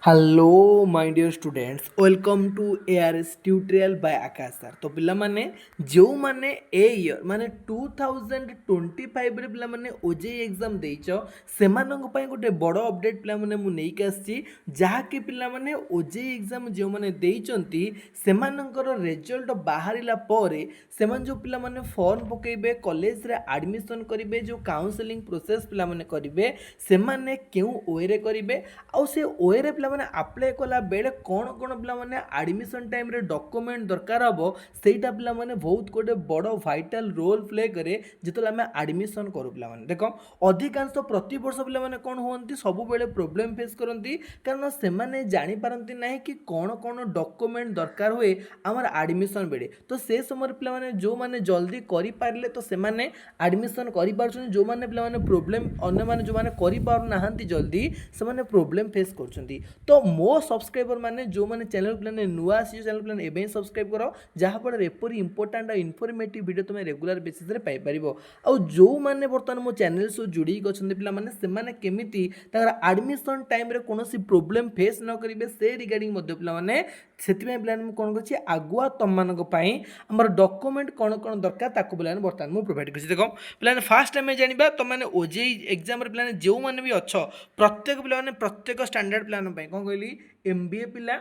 Hello my dear students welcome to ARS tutorial by Akash sir. तो पिला माने जो माने ए ईयर माने 2025 रे पिला माने ओजे एग्जाम देइचो सेमानंग पय गोटे बड़ अपडेट पिला माने मु नेइक आछि जहा कि पिला माने ओजे एग्जाम जो माने देइचंती सेमानंकर रिजल्ट बाहरिला परे सेमान जो पिला माने फॉर्म पकेबे कॉलेज रे एडमिशन करिवे जो काउंसलिंग प्रोसेस पिला माने करिवे सेमाने केउ ओए रे करिवे आउ से ओए रे पिला माने अप्लाई कला बेले कौन कौन पिला माने एडमिशन टाइम रे डॉक्यूमेंट दरकार हबो सेटा पिला माने बहुत गोटे बड़ वाइटल रोल प्ले करे जेतले हमें एडमिशन करू पिला माने देखो अधिकांश प्रति वर्ष पिला माने कोन होंती सब बेले प्रॉब्लम फेस करंती कारण से माने जानि पारंती नाही कि कौन कौन डॉक्यूमेंट दरकार हुए हमर एडमिशन बेले तो से समय पिला माने जो माने जल्दी करि पारले तो से माने एडमिशन करि पारछन जो माने पिला माने प्रॉब्लम अन्य माने जो माने करि पार नाहंती जल्दी से माने प्रॉब्लम फेस करछंती। तो मो सब्सक्राइबर माने जो माने चैनल प्लान नुआ आसी चैनल प्लान एबे सब्सक्राइब करो जहाँ फल एपरी इंपोर्टाट और इनफॉर्मेटिव वीडियो तुम रेगुलर बेसिस रे पाई परिबो। आ जो माने बर्तमान मो चैनल सो जुड़ी गछंती पिला माने से माने केमिति ताकर एडमिशन टाइम रे कोनोसी प्रॉब्लम फेस न करिवे से रिगार्डिंग मध्ये पिला माने सेतिमे प्लान मु कोन करछि आगुआ तम मानक पई हमर डॉक्यूमेंट कोन कोन दरकार ताको प्लान बर्तमान मु प्रोवाइड करछि। देखो प्लान फास्ट टाइम जानिबा तो माने ओजे एग्जाम रे प्लान जो माने भी अछ प्रत्येक पिला माने प्रत्येक स्टैंडर्ड प्लान पई कोन कहली एमबीए पिला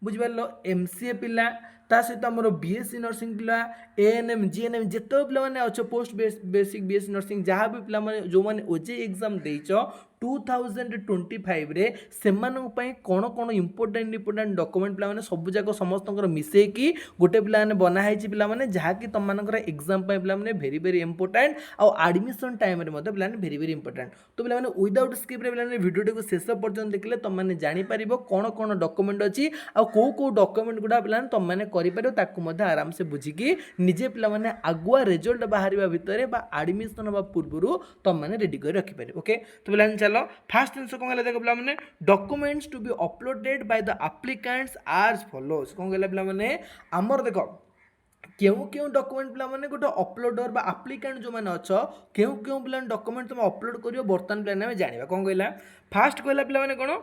बुझिपार एमसीए पिला ता सहित आमर बीएससी नर्सिंग पिला एएनएम जीएनएम जिते पिला माने अच्छे पोस्ट बेसिक बीएससी नर्सिंग जहाँ भी पिला माने जो माने ओजे एग्जाम देइचो 2025 रे सेमानक पई कोन कोन इंपोर्टेंट डॉक्यूमेंट पिला माने सब जाक समस्तकर मिसे की गोटे पिला माने बना हैछि पिला माने जहाँ कि तम मानकर एग्जाम पई पिला माने वेरी वेरी इंपोर्टेंट आ एडमिशन टाइम रे मते पिला माने वेरी वेरी इंपोर्टेंट। तो पिला माने विदाउट स्किप रे पिला माने वीडियो को शेष पर्यंत देखले तम माने जानि परिबो कोन कोन डॉक्यूमेंट अछि आ को डॉक्यूमेंट गुडा पिला तम माने करि परिबो ताकू मते आराम से बुझिकी निजे पिला माने आगुआ रिजल्ट बाहरिबा भितरे बा एडमिशन होबा पूर्वरु तम माने रेडी कर रखि परिबो। ओके तो पिला चलो फास्ट जिनस कोन गला देखो पिला माने documents to be uploaded by the applicants are follows कोन गला पिला माने हमर देखो क्यों क्यों डॉक्यूमेंट पिला माने गोटे अपलोडर बा एप्लिकेंट जो माने अछ क्यों क्यों पिला डॉक्यूमेंट तुम अपलोड करियो बर्तमान पिला ने जानिबा कोन कहला फास्ट कहला पिला माने कोन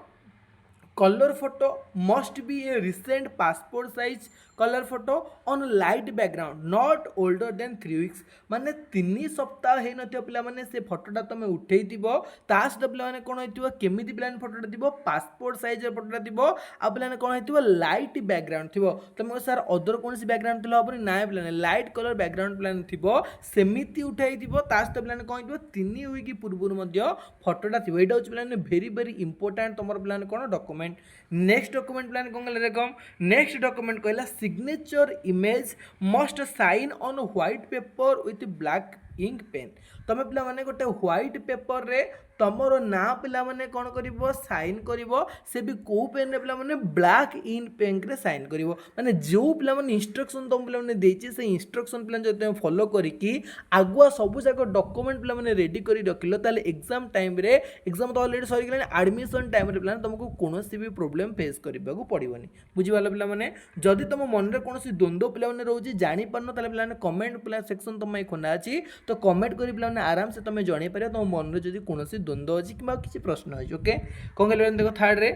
colour photo must be a recent passport size colour photo on light background not older than 3 weeks माने 3 सप्ताह हे नथियो पिला माने से फोटोटा तमे उठेइतिबो ता सहित पिला माने कोन होइतिबो केमिति पिला माने फोटोटा दिबो पासपोर्ट साइज रे फोटोटा दिबो आ पिला माने कोन होइतिबो लाइट बैकग्राउंड थिबो तमे सर अदर कोनसी बैकग्राउंड थिला हबनी ना पिला माने लाइट कलर बैकग्राउंड पिला माने थिबो सेमिति उठेइतिबो ता सहित पिला माने कोन होइतिबो 3 वीक पूर्वरु मध्य फोटोटा थिबो एटा होछि पिला माने वेरी वेरी इंपोर्टेंट तमर पिला माने कोन डॉक्यूमेंट नेक्स्ट डॉक्यूमेंट प्लान कौन कहला देखो नेक्स्ट डॉक्यूमेंट कहला signature image must sign on white paper with black ink pen तमे पिला माने गोटे व्हाइट पेपर रे तमरो ना पिला माने कोन करिवो साइन करिवो से भी को पेन रे पिला माने ब्लैक इन पेन रे साइन करिवो माने जो पिला माने इंस्ट्रक्शन तम पिला माने देछि से इंस्ट्रक्शन पिला जो तमे फॉलो करिकी आगुआ सब जाक डॉक्यूमेंट पिला माने रेडी करी रखिलो ताले एग्जाम टाइम रे एग्जाम तो ऑलरेडी सरी गेला एडमिशन टाइम रे पिला तुमको कोनोसी भी प्रॉब्लम फेस करबा को पड़िबोनी बुझि वाला पिला माने जदी तुम मन रे कोनोसी द्वंद्व पिला माने रहउजी जानि परनो ताले पिला माने कमेंट पिला सेक्शन तम खोना अछि तो कमेंट करी पिला माने आराम से तमे जणी पारे तुम मन रे जदी कोनोसी द्वंद्व अछि किबा किछि प्रश्न अछि। ओके कोन कहले देखो थर्ड रे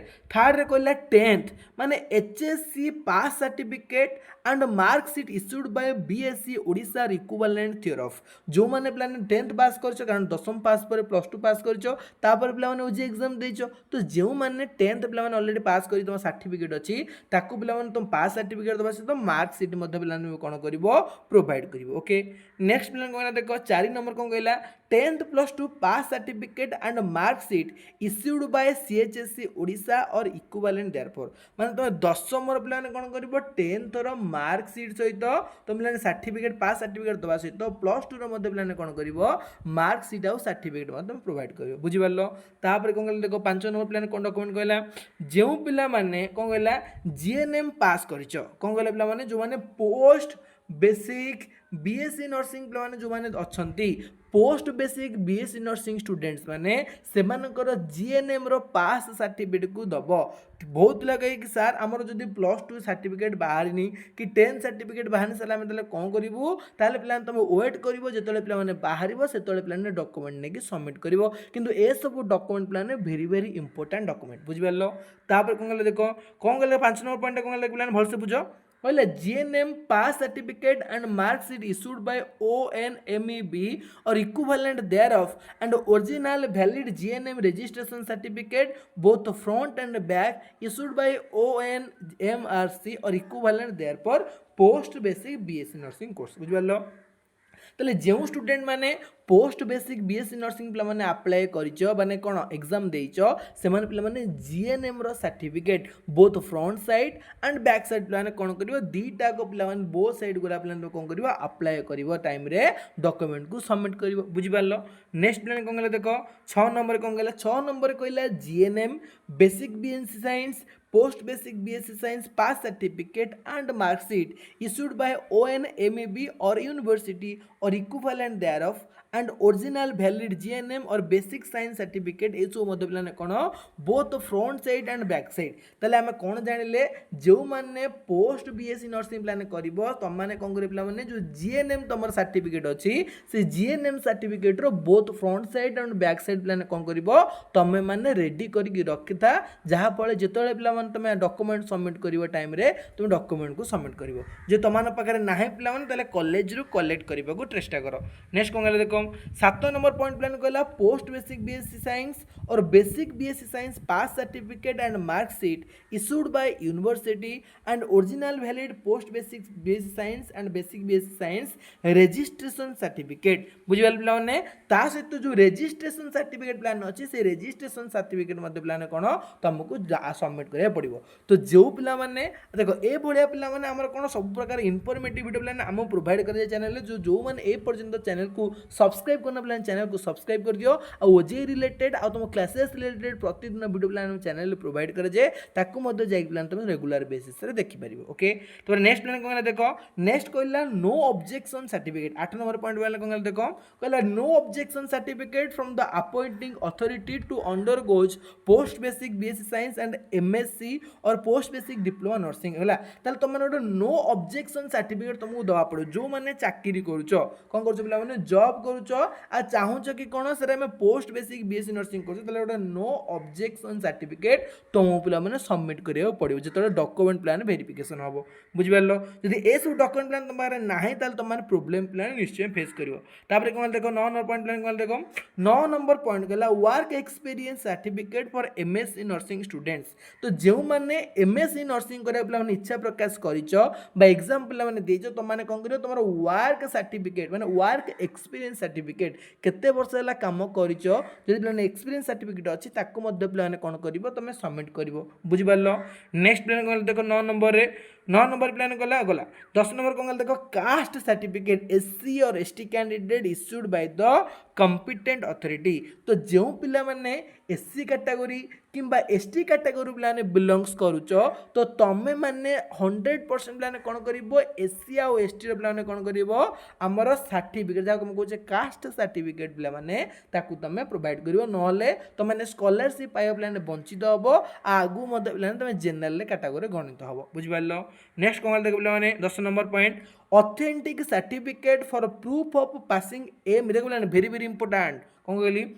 कहला 10th माने HSC pass certificate and marksheet issued bye BSc Odisha equivalent theory of जो माने प्लान 10th पास करछो कारण 10th पास पर +2 पास करछो तापर पिला माने ओजी एग्जाम देछो तो जेउ माने 10th पिला माने ऑलरेडी पास करी तुम सर्टिफिकेट अछि ताकू पिला माने तुम पास सर्टिफिकेट दबा से तो मार्कशीट मध्ये पिला माने कोन करिवो प्रोवाइड करिवो। ओके नेक्स्ट पिला कोन देखो 4 नंबर कोन कहला 10th +2 pass certificate and marksheet issued by CHSC Odisha or equivalent therefore माने तुम 10 नंबर पिला माने कोन करिवो 10th रो मार्कशीट सहित तुम पिला सर्टिफिकेट पास सर्टिफिकेट दबा सहित +2 रो मध्ये पिला कोन करिवो मार्कशीट आ सर्टिफिकेट मध्ये प्रोवाइड करिवो बुझि परलो। तापर कोन कहले देखो 5 नंबर पिला कोन डॉक्यूमेंट कहला जेउ पिला माने कोन कहला जीएनएम पास करिचो कोन कहला पिला माने जो माने पोस्ट बेसिक बीएससी नर्सिंग पिलाने जो मैंने अच्छी post basic BSc nursing students मैंने सेमानकर जीएनएम रो पास सर्टिफिकेट को दब बहुत पिला कहे कि सार आमर जदि +2 सर्टिफिकेट बाहरी कि 10 सर्टिफिकेट बाहरी सारे आम कौन करूँ ताल पे तुम वेट कर जो पे बाहर से पे डॉक्यूमेंट नहीं सबमिट कर किंतु ए सब डॉक्यूमेंट पे भेरी भेरी इंपोर्टेंट डॉक्यूमेंट बुझिपार तापर कौन कले देख कौन कले 5 नंबर पॉइंट कौन कले पे भलसे बुझ कहले GNM pass certificate and marksheet issued by ONMEB or equivalent thereof and original valid GNM registration certificate both front and back issued by ONMRC or equivalent therefor post basic BSc nursing course बुझिपारलो ताले जो student माने post basic BSc nursing पे मैंने apply कर कौन exam देच से पे जीएनएम रो certificate both front side and back side पे कौन कर दीटा को पे बोथ साइड गुरा पे कौन कर अप्लाई कर टाइम रे डॉक्यूमेंट को सबमिट कर बुझिपार नेक्स्ट प्लान कौन कहला देख 6 नंबर कौन कहला 6 नंबर कहला GNM basic BSc science post basic BSc science pass certificate and mark sheet issued by ONMEB or university or equivalent thereof and original valid GNM or basic science certificate ए सब मध्य पिलाने कौन both front side and back side ताले आम कौन जानिले जो माने post BSc nursing plan करिवो तुम माने कौन करिवो पिला माने जो जीएनएम तमर सर्टिफिकेट अछि से जीएनएम सर्टिफिकेट रो both front side and back side plan कौन करिवो तमे माने रेडी करके रखिथा जहा फळे जेतळे पिला माने तमे डॉक्यूमेंट सबमिट करिवो टाइम रे तुम डॉक्यूमेंट को सबमिट करिवो जे तमान पाखरे नाही पिला माने ताले कॉलेज रु कलेक्ट करबा को चेष्टा करो नेक्स्ट कौन देखो 7 नंबर पॉइंट प्लान कहला post basic BSc science or basic BSc science pass certificate and mark sheet issued by university and original valid post basic BSc science and basic BSc science registration certificate बुझिबाल पिला माने ता सहित जो registration certificate plan अछि से registration certificate मध्ये plan कोन तुमको सबमिट करिया पड़िबो तो जो पिला माने देखो ए भलिया पिला माने हमर कोन सब प्रकार इंफॉर्मेटिव वीडियो प्लान हम प्रोवाइड कर चैनल जो माने ए पर्यंत चैनल को सब्सक्राइब करना प्लान चैनल को सब्सक्राइब कर दियो आ ओजे रिलेटेड आ तुम क्लासेस रिलेटेड प्रतिदिन वीडियो प्लान चैनल प्रोवाइड करे जे ताकू मध्ये जाई प्लान तुम रेगुलर बेसिस रे देखि परिबो ओके तो नेक्स्ट प्लान कोन देखो नेक्स्ट कहला no objection certificate 8 number point वाला कोन देखो कहला no objection certificate from the appointing authority to undergoes post basic BSc science and MSc और पोस्ट बेसिक डिप्लोमा नर्सिंग होला ताल तुम माने नो ऑब्जेक्शन सर्टिफिकेट तुमको दवा पड़ो जो माने चाकरी करूचो कोन करचो पिला माने जॉब करूचो आ चाहूच कि कौन से पोस्ट बेसिक बीएससी नर्सिंग कर नो ऑब्जेक्शन सर्टिफिकेट तुम पिला मैंने सबमिट करा पड़ो जो डॉक्यूमेंट प्लान वेरिफिकेशन हम बुझिपार जब ए सब डॉक्यूमेंट प्लान तुम पाखे ना तुम प्रोब्लेम प्लान निश्चय फेस कर कौन देखो 9 नंबर पॉइंट प्लान कौन देखो 9 नंबर पॉइंट कहला work experience certificate for MSc nursing students तो जो मैंने एमएससी नर्सिंग करा पे इच्छा प्रकाश कर एग्जाम पे देच तुम कौन कर तुम वर्क सर्टिफिकेट मैंने वर्क एक्सपीरियंस सर्टिफिकेट केते वर्ष है कम कर एक्सपीरियंस सर्टिफिकेट अच्छी पे कौन कर तुम सबमिट कर बुझिपार नेक्स्ट प्लान कौन देखो 9 नंबर रे 9 नंबर प्लान गला गला 10 नंबर कौन देखो कास्ट सर्टिफिकेट एससी और ST candidate issued by the competent authority तो जो पिला माने एससी कैटेगरी किंबा एसटी कैटेगरी पिलाने बिलोंग्स करूच तो तमें मैंने 100% पिलाने कौन करिवो एससी आ एसटी रो पिलाने कौन करिवो हमर सर्टिफिकेट जा हम कहूचे कास्ट सर्टिफिकेट पिला माने ताकू तमें प्रोवाइड करिवो नहले तो माने स्कॉलरशिप पाइबा पिलाने वंचित हबो आगु मते पिलाने तमें जनरल कैटेगरी गणित हबो बुझिपारलो नेक्स्ट कौन देखो पिला माने 10 number point authentic certificate for proof of passing एम देखो पिलाने वेरी वेरी इंपोर्टेंट कौन कहली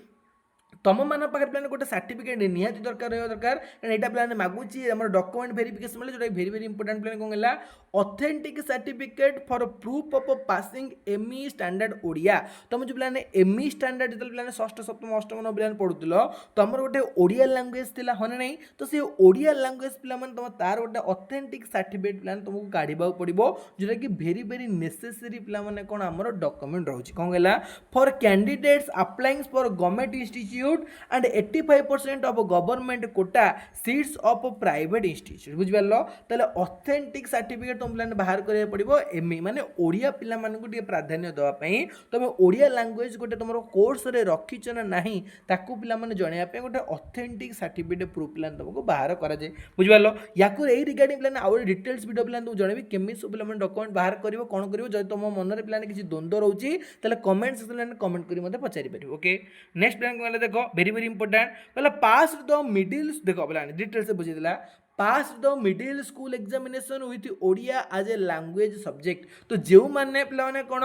तुम मान पाखे प्लान गोटे सर्टिफिकेट निहाती दरकार रहा दरकार यहाँ प्लान मागुची आम डॉक्यूमेंट वेरिफिकेशन जो वेरी वेरी इंपोर्टेंट प्लान कौन है authentic certificate for proof of passing ME standard Odia तुम जो प्लान एमई स्टैंडर्ड जो प्लान षष्ठ सप्तम अष्टम नव प्लान पढ़ुल तुम गोटे ओडिया लैंग्वेज थी हाँ नहीं तो से ओडिया लैंग्वेज पिला तुम तार गोटे ऑथेंटिक सर्टिफिकेट प्लान तुमको काढ़ा पड़ो जोटा कि वेरी वेरी नेसेसरी पिला कौन आम डॉक्यूमेंट रोचे कौन है for candidates applying for government institute institute and 85% of government quota seats of private institute बुझिपार ताले ऑथेंटिक सर्टिफिकेट तुम पिलाने बाहर करिया पड़िबो एमई माने ओडिया पिला मानकु टिके प्राधान्य दवा पई तमे ओडिया लैंग्वेज गोटे तुमरो कोर्स रे रखिछ ना नाही ताकू पिला माने जणिया पे गोटे ऑथेंटिक सर्टिफिकेट प्रूफ पिलाने तुमको बाहर करा जाय बुझिपार याकू एई रिगार्डिंग पिलाने आउर डिटेल्स वीडियो पिलाने तुम जणेबी केमि सब पिला माने डॉक्यूमेंट बाहर करिवो कोन करिवो जदि तुम मन रे पिलाने किछि द्वंद्व रहउची ताले कमेंट सेक्शन में कमेंट करी मते पचारि परिबो ओके नेक्स्ट प्लान को देखो वेरी वेरी इंपोर्टेंट पहला पास द मिडिल देखो पिलाने डिटेल्स से बुझि दिला pass the middle school examination with Odia as a language subject तो जो माने पिला माने कोन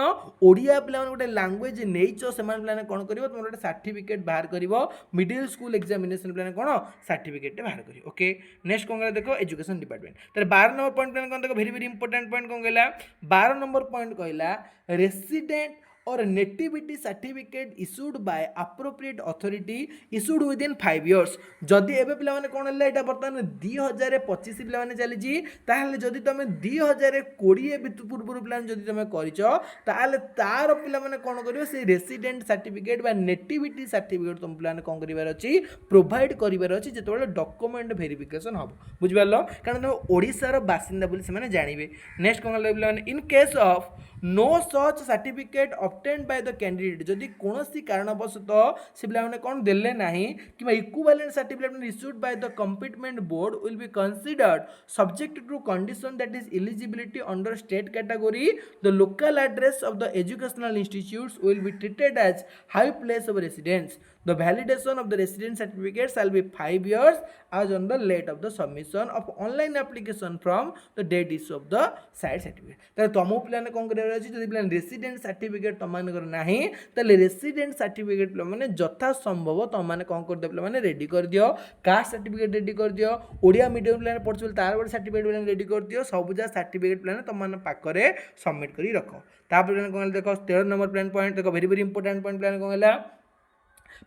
ओडिया पिला माने गोटे लैंग्वेज नेइचो से माने पिला ने कोन करिवो तुम गोटे सर्टिफिकेट बाहर करिवो मिडिल स्कूल एग्जामिनेशन पिला ने कोन सर्टिफिकेट बाहर करिवो ओके नेक्स्ट कोन देखो एजुकेशन डिपार्टमेंट तर 12 नंबर पॉइंट पिला कोन देखो वेरी वेरी इंपोर्टेंट पॉइंट कोन कहला 12 नंबर पॉइंट कहला resident or nativity certificate issued by appropriate authority issued within 5 years जदि एबे पिला माने कोन हल्ला एटा वर्तमान 2025 पिला माने चली जी ताहले जदि तमे 2020 बितु पूर्व प्लान जदि तमे करिचो ताहले तार पिला माने कोन करियो से रेसिडेंट सर्टिफिकेट बा नेटिविटी सर्टिफिकेट तुम प्लान कोन करिवार अछि प्रोवाइड करिवार अछि जेतबेले डॉक्यूमेंट वेरिफिकेशन हबो बुझिबालो कारण तमे ओडिसा रो बासिंदा बोली से माने जानिबे नेक्स्ट कोन हल्ला पिला माने in case of no such certificate obtained by the candidate जदि कोनोसी कारणवशतः से पिला माने कोन देले नाही कि equivalent certificate issued by the competent board will be considered subject to condition that is eligibility under state category the local address of the educational institutes will be treated as high place of residence the validation of the residence certificate shall be 5 years as on the date of the submission of online application from the date issue of the said certificate ताले तमो पिला ने कोन करे अछि जदि पिला resident certificate तम मानकर नाही ताले रेसिडेंट सर्टिफिकेट पिला माने यथा संभव तम माने कोन कर दे पिला माने रेडी कर दियो कास्ट सर्टिफिकेट रेडी कर दियो ओडिया मीडियम पिला ने पढछल तार बड सर्टिफिकेट पिला रेडी कर दियो सबुजा सर्टिफिकेट पिला ने तम माने पाकरे सबमिट करी रखो तापर कोन देखो 13 नंबर प्लान पॉइंट देखो वेरी वेरी इंपोर्टेंट पॉइंट प्लान कोन हला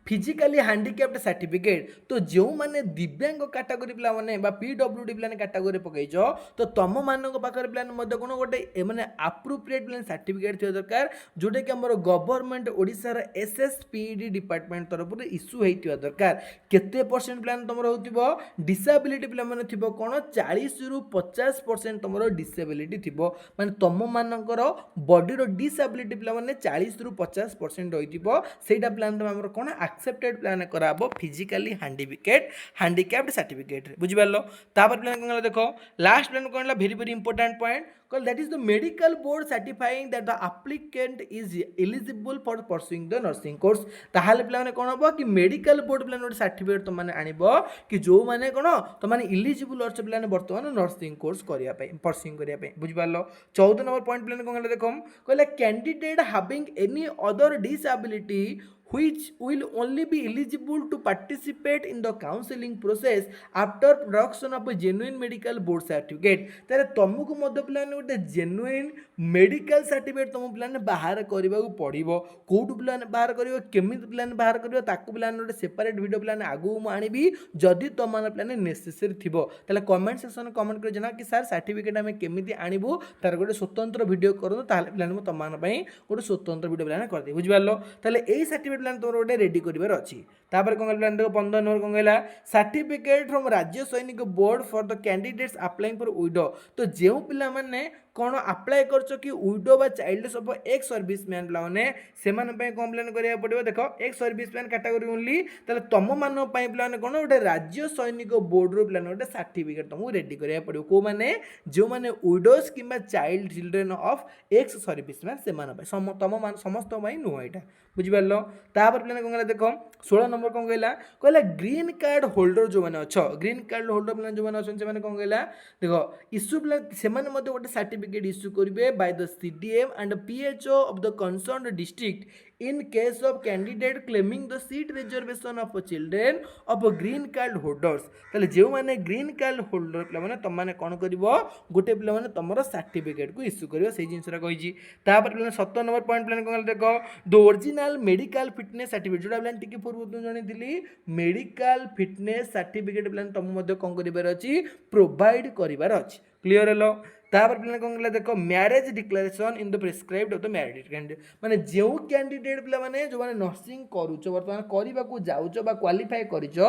फिजिकली हैंडिकैप्ड सर्टिफिकेट तो जो माने दिव्यांग कैटेगरी पिला माने बा पीडब्ल्यूडी पिला ने कैटेगरी पकैजो तो तम मानक पाखर पिला ने मध्य कोन गोटे माने अप्रोप्रिएट पिला सर्टिफिकेट थियो दरकार जोटे कि हमर गवर्नमेंट ओडिसा रा एसएसपीडी डिपार्टमेंट तरफ रे इशू हेतिवा दरकार केते परसेंट प्लान तमरो होतिबो डिसेबिलिटी पिला माने थिबो कोन 40 रु 50% तमरो डिसेबिलिटी थिबो माने तम मानकर बॉडी रो डिसेबिलिटी पिला माने 40 रु 50% होइतिबो सेटा प्लान तम हमर कोन एक्सेप्टेड प्लान कराबो फिजिकली हैंडिकैप्ड सर्टिफिकेट बुझि पारलो तापर प्लान कोन देखो last plan cone very very important point called that is the medical board certifying that the applicant is eligible for pursuing the nursing course ताहाले पिला माने कोन हबो कि मेडिकल बोर्ड पिला नोट सर्टिफिकेट तो माने आनिबो कि जो माने कोन तो माने इलिजिबल अर्च पिला ने वर्तमान नर्सिंग कोर्स करिया पई परसिंग करिया पई बुझि पारलो 14 नंबर पॉइंट पिला कोन देखो कहले candidate having any other disability which will only be eligible to participate in the counseling process after production of a genuine medical board certificate तारे तुमको मध्य प्लान गोटे genuine medical certificate तुम प्लान बाहर करबा पड़िबो कोड प्लान बाहर करियो केमित plan बाहर करियो ताकू प्लान गोटे सेपरेट वीडियो प्लान आगु मु आनिबी जदि तुम मान प्लान नेसेसरी थिबो ताले कमेंट सेक्शन कमेंट कर जना कि सर सर्टिफिकेट हमें केमिति आनिबो तार गोटे स्वतंत्र वीडियो करनो ताले प्लान तुम मान पई गोटे स्वतंत्र वीडियो प्लान कर दे बुझ पारलो ताले एई सर्टिफिकेट प्लान तोर गोटे रेडी करिवार अछि तापर कोन प्लान देखो 15 नंबर कोन गेला सर्टिफिकेट फ्रॉम राज्य सैनिक board for the candidates applying for window तो जेउ पिला माने कोन अप्लाई करछो कि विडो बा चाइल्ड ऑफ एक सर्विसमैन पिला माने से माने पे कंप्लेन करिया पड़िबो देखो एक सर्विसमैन कैटेगरी ओनली तले तम मानो पई पिला माने कोन गोटे राज्य सैनिक बोर्ड रो पिला गोटे सर्टिफिकेट तुमको रेडी करिया पड़िबो को माने जो माने विडोज किबा child children of ex serviceman से माने पई तम मान समस्त पई नो एटा बुझि पारलो तापर पिला कोन देखो 16 नंबर कोन कहला ग्रीन कार्ड होल्डर जो माने अछ ग्रीन कार्ड होल्डर पिला जो माने अछन से माने कोन कहला देखो इशू पिला से माने मते गोटे सर्टिफिकेट इशू करिवे by the CDM and PHO of the concerned district in case of candidate claiming the seat reservation of children of green card holders तले जे माने ग्रीन कार्ड होल्डर पिला माने तम माने कोन करिवो गोटे पिला माने तमरो सर्टिफिकेट को इशू करिवो सेही जिंसरा कहिजी तापर पिला 17 नंबर पॉइंट पिला कोन देखो the original medical fitness certificate जोडा पिला टिके पूर्व तु जणी दिली मेडिकल फिटनेस सर्टिफिकेट पिला तम मध्ये कोन करिवार अछि प्रोवाइड करिवार अछि क्लियर हेलो तापर पिला कौन कहला देख marriage declaration in the prescribed of the married candidate माने जो कैंडिडेट पिला माने जो माने नर्सिंग करूछ वर्तमान करबा को जाउछ बा क्वालिफाई करिछ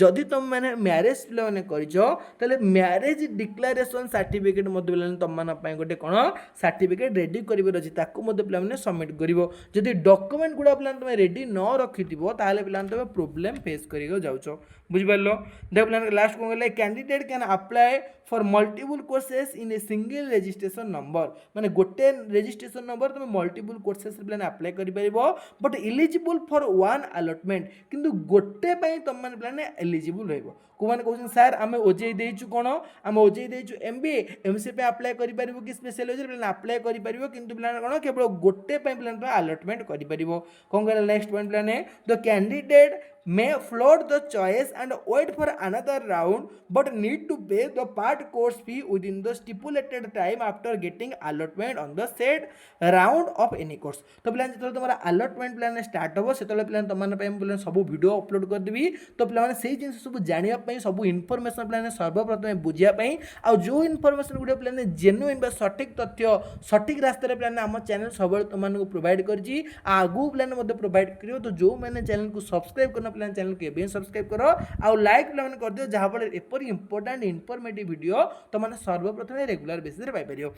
जदि तुम माने मैरेज पिला माने करिछ तले मैरेज डिक्लेरेशन सर्टिफिकेट मध्य पिला तुम मान पय गोटे कोन सर्टिफिकेट रेडी करिवे अछि ताकू मध्य पिला माने सबमिट करिवो जदि डॉक्यूमेंट गुडा पिला तुम रेडी न रखिथिबो ताले पिला तुम प्रॉब्लम फेस करिगो जाउछ बुझि पारलो देख पिला लास्ट कोन कहले candidate can apply for multiple courses in a single registration number माने गोटे रजिस्ट्रेशन नंबर तुम मल्टीपल कोर्सेस प्लान अप्लाई करि परिबो but eligible for one allotment किंतु गोटे पई तुम माने प्लान एलिजिबल रहइबो को माने कहउछन सर आमे ओजे देइछु कोन आमे ओजे देइछु एमबीए एमसीए पे अप्लाई करि परिबो कि स्पेशलाइज प्लान अप्लाई करि परिबो किंतु प्लान कोन केवल गोटे पई प्लान अलॉटमेंट करि परिबो कोन कहला next point plan the candidate may float the choice and wait for another round but need to pay the part course fee within the stipulated time after getting allotment on the said round of any course तो plan जतले तुम्हारा allotment plan start हो सेतले plan तमन पे plan सब video upload कर देबी तो plan से जिंस सब जानिया पई सब इन्फॉर्मेशन प्लान सर्वप्रथम बुझिया पई आ जो इन्फॉर्मेशन गुडे प्लान जेन्युइन बा सटीक तथ्य सटीक रास्ता रे प्लान हम चैनल सब तुमन को प्रोवाइड करजी आगु प्लान मध्ये प्रोवाइड करियो तो जो मैंने चैनल को सब्सक्राइब करना प्लान चैनल के भी सब्सक्राइब करो आ लाइक प्लान कर दियो जहां पर एपर इंपोर्टेंट इन्फॉर्मेटिव वीडियो तो माने सर्वप्रथम रेगुलर बेसिस रे पाई परियो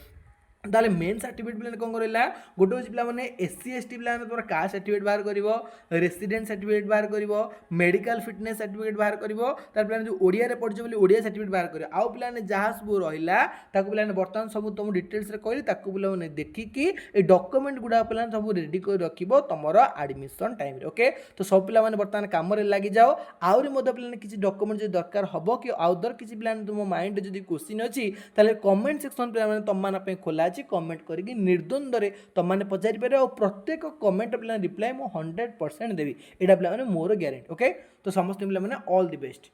ताले मेन सर्टिफिकेट प्लान कौन करला गोटे होची पिला माने एससी एसटी प्लान तोर कास्ट सर्टिफिकेट बाहर करिवो रेसिडेंट सर्टिफिकेट बाहर करिवो मेडिकल फिटनेस सर्टिफिकेट बाहर करिवो तार प्लान जो ओडिया रे पढिछ बोली ओडिया सर्टिफिकेट बाहर करियो आउ प्लान जहां सब रहिला ताकू प्लान बर्तमान सब तुम डिटेल्स रे कहली ताकू प्लान माने देखि कि ए डॉक्यूमेंट गुडा प्लान सब रेडी कर रखिबो तमरो एडमिशन टाइम रे ओके तो सब पिला माने बर्तमान काम रे लागि जाओ आउरी मदे प्लान किछि डॉक्यूमेंट जे दरकार हबो कि आउदर किछि प्लान तुम माइंड जदी क्वेश्चन अछि ताले कमेंट सेक्शन पे माने तम माने पे खोला कमेंट करके निर्द्वंद्व तुम मैंने पचारि पारे और प्रत्येक कमेंट प्लान रिप्लाई मु 100% देवी एटा प्लान मोर ग्यारंटी ओके तो समस्त प्लान ऑल द बेस्ट।